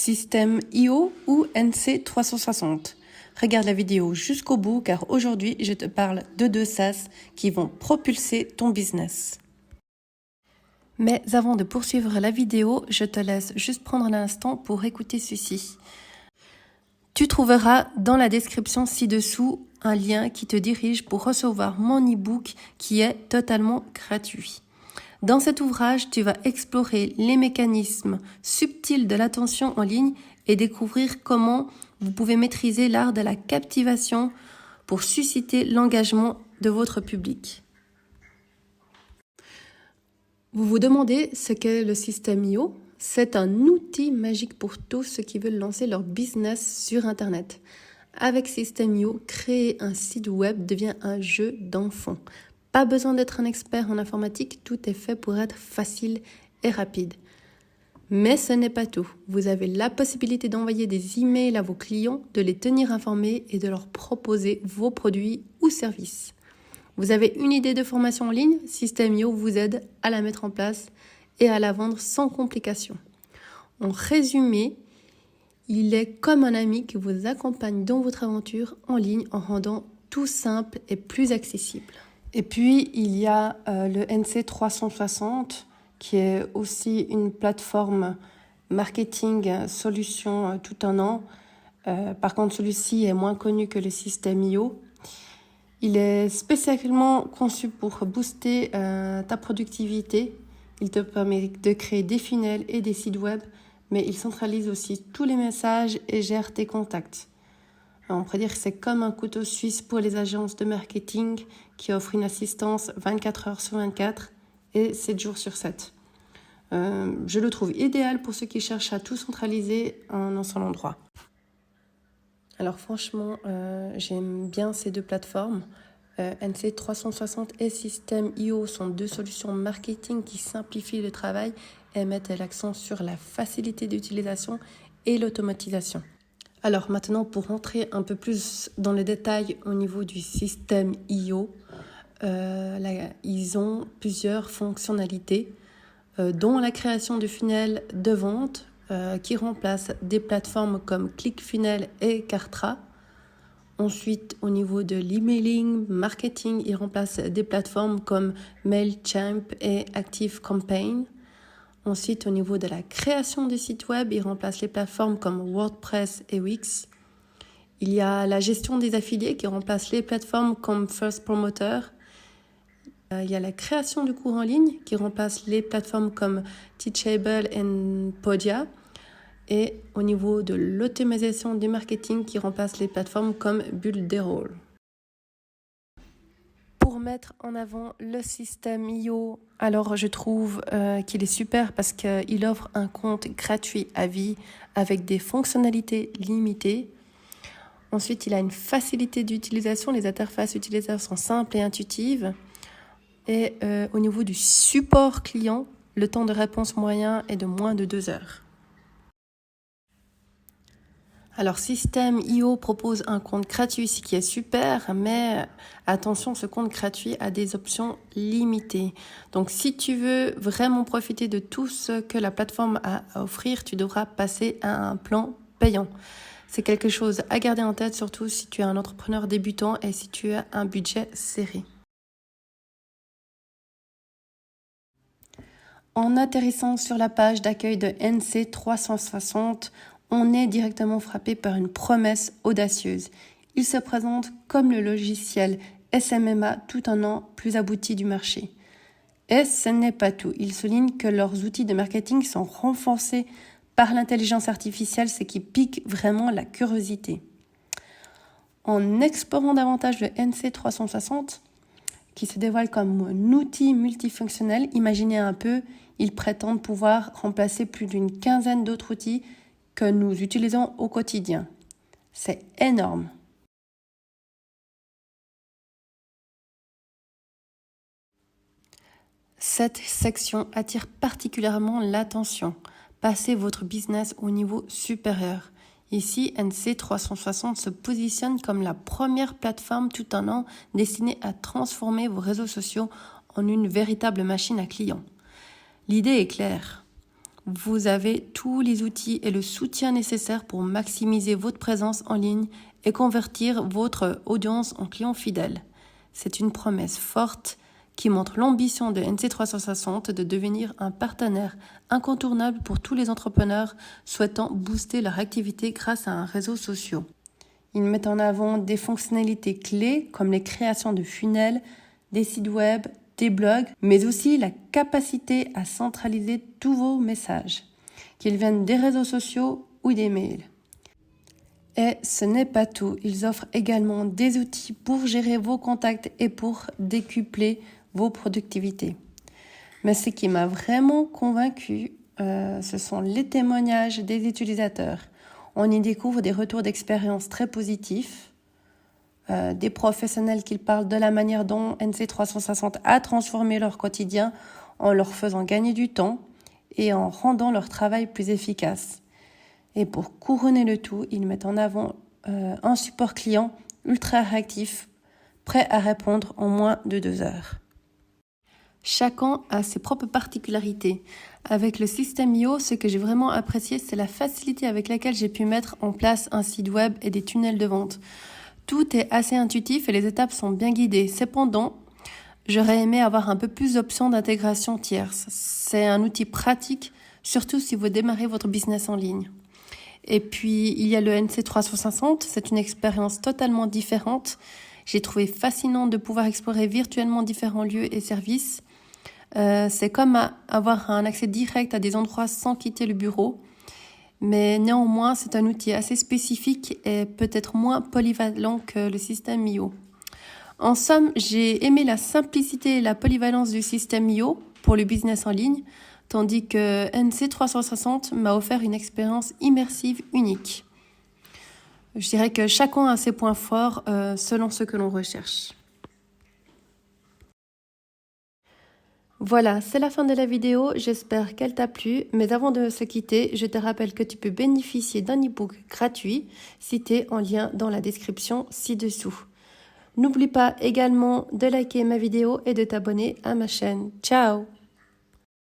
Système IO ou NC360. Regarde la vidéo jusqu'au bout car aujourd'hui je te parle de deux SaaS qui vont propulser ton business. Mais avant de poursuivre la vidéo, je te laisse juste prendre un instant pour écouter ceci. Tu trouveras dans la description ci-dessous un lien qui te dirige pour recevoir mon e-book qui est totalement gratuit. Dans cet ouvrage, tu vas explorer les mécanismes subtils de l'attention en ligne et découvrir comment vous pouvez maîtriser l'art de la captivation pour susciter l'engagement de votre public. Vous vous demandez ce qu'est le système IO ? C'est un outil magique pour tous ceux qui veulent lancer leur business sur Internet. Avec Système IO, créer un site web devient un jeu d'enfant. Pas besoin d'être un expert en informatique, tout est fait pour être facile et rapide. Mais ce n'est pas tout. Vous avez la possibilité d'envoyer des emails à vos clients, de les tenir informés et de leur proposer vos produits ou services. Vous avez une idée de formation en ligne ? Système IO vous aide à la mettre en place et à la vendre sans complication. En résumé, il est comme un ami qui vous accompagne dans votre aventure en ligne en rendant tout simple et plus accessible. Et puis, il y a le NC360 qui est aussi une plateforme marketing solution tout un an. Par contre, celui-ci est moins connu que le système IO. Il est spécialement conçu pour booster ta productivité. Il te permet de créer des funnels et des sites web, mais il centralise aussi tous les messages et gère tes contacts. On pourrait dire que c'est comme un couteau suisse pour les agences de marketing qui offrent une assistance 24 heures sur 24 et 7 jours sur 7. Je le trouve idéal pour ceux qui cherchent à tout centraliser en un seul endroit. Alors franchement, j'aime bien ces deux plateformes. NC360 et Système IO sont deux solutions marketing qui simplifient le travail et mettent l'accent sur la facilité d'utilisation et l'automatisation. Alors maintenant, pour rentrer un peu plus dans les détails au niveau du système IO, ils ont plusieurs fonctionnalités, dont la création de funnels de vente qui remplacent des plateformes comme ClickFunnels et Kartra. Ensuite, au niveau de l'emailing, marketing, ils remplacent des plateformes comme Mailchimp et ActiveCampaign. Ensuite, au niveau de la création du site web, ils remplacent les plateformes comme WordPress et Wix. Il y a la gestion des affiliés qui remplace les plateformes comme First Promoter. Il y a la création de cours en ligne qui remplace les plateformes comme Teachable et Podia. Et au niveau de l'automatisation du marketing qui remplace les plateformes comme Builderall. Pour mettre en avant le système IO, alors je trouve qu'il est super parce qu'il offre un compte gratuit à vie avec des fonctionnalités limitées. Ensuite, il a une facilité d'utilisation. Les interfaces utilisateurs sont simples et intuitives. Et au niveau du support client, le temps de réponse moyen est de moins de 2 heures. Alors, Système IO propose un compte gratuit, ce qui est super, mais attention, ce compte gratuit a des options limitées. Donc, si tu veux vraiment profiter de tout ce que la plateforme a à offrir, tu devras passer à un plan payant. C'est quelque chose à garder en tête, surtout si tu es un entrepreneur débutant et si tu as un budget serré. En atterrissant sur la page d'accueil de NC360, on est directement frappé par une promesse audacieuse. Il se présente comme le logiciel SMMA tout un an plus abouti du marché. Et ce n'est pas tout. Il souligne que leurs outils de marketing sont renforcés par l'intelligence artificielle, ce qui pique vraiment la curiosité. En explorant davantage le NC360, qui se dévoile comme un outil multifonctionnel, imaginez un peu, ils prétendent pouvoir remplacer plus d'une quinzaine d'autres outils que nous utilisons au quotidien. C'est énorme. Cette section attire particulièrement l'attention. Passez votre business au niveau supérieur. Ici, NC360 se positionne comme la première plateforme tout un an destinée à transformer vos réseaux sociaux en une véritable machine à clients. L'idée est claire. vous avez tous les outils et le soutien nécessaires pour maximiser votre présence en ligne et convertir votre audience en clients fidèles. C'est une promesse forte qui montre l'ambition de NC360 de devenir un partenaire incontournable pour tous les entrepreneurs souhaitant booster leur activité grâce à un réseau social. Ils mettent en avant des fonctionnalités clés comme les créations de funnels, des sites web, des blogs, mais aussi la capacité à centraliser tous vos messages, qu'ils viennent des réseaux sociaux ou des mails. Et ce n'est pas tout, ils offrent également des outils pour gérer vos contacts et pour décupler vos productivités. Mais ce qui m'a vraiment convaincu, ce sont les témoignages des utilisateurs. On y découvre des retours d'expérience très positifs, des professionnels qui parlent de la manière dont NC360 a transformé leur quotidien en leur faisant gagner du temps et en rendant leur travail plus efficace. Et pour couronner le tout, ils mettent en avant un support client ultra réactif, prêt à répondre en moins de 2 heures. Chacun a ses propres particularités. Avec le système IO, ce que j'ai vraiment apprécié, c'est la facilité avec laquelle j'ai pu mettre en place un site web et des tunnels de vente. Tout est assez intuitif et les étapes sont bien guidées. Cependant, j'aurais aimé avoir un peu plus d'options d'intégration tierce. C'est un outil pratique, surtout si vous démarrez votre business en ligne. Et puis, il y a le NC360, c'est une expérience totalement différente. J'ai trouvé fascinant de pouvoir explorer virtuellement différents lieux et services. C'est comme avoir un accès direct à des endroits sans quitter le bureau. Mais néanmoins, c'est un outil assez spécifique et peut-être moins polyvalent que le système IO. En somme, j'ai aimé la simplicité et la polyvalence du système IO pour le business en ligne, tandis que NC360 m'a offert une expérience immersive unique. Je dirais que chacun a ses points forts selon ce que l'on recherche. Voilà, c'est la fin de la vidéo, j'espère qu'elle t'a plu, mais avant de se quitter, je te rappelle que tu peux bénéficier d'un e-book gratuit cité en lien dans la description ci-dessous. N'oublie pas également de liker ma vidéo et de t'abonner à ma chaîne. Ciao!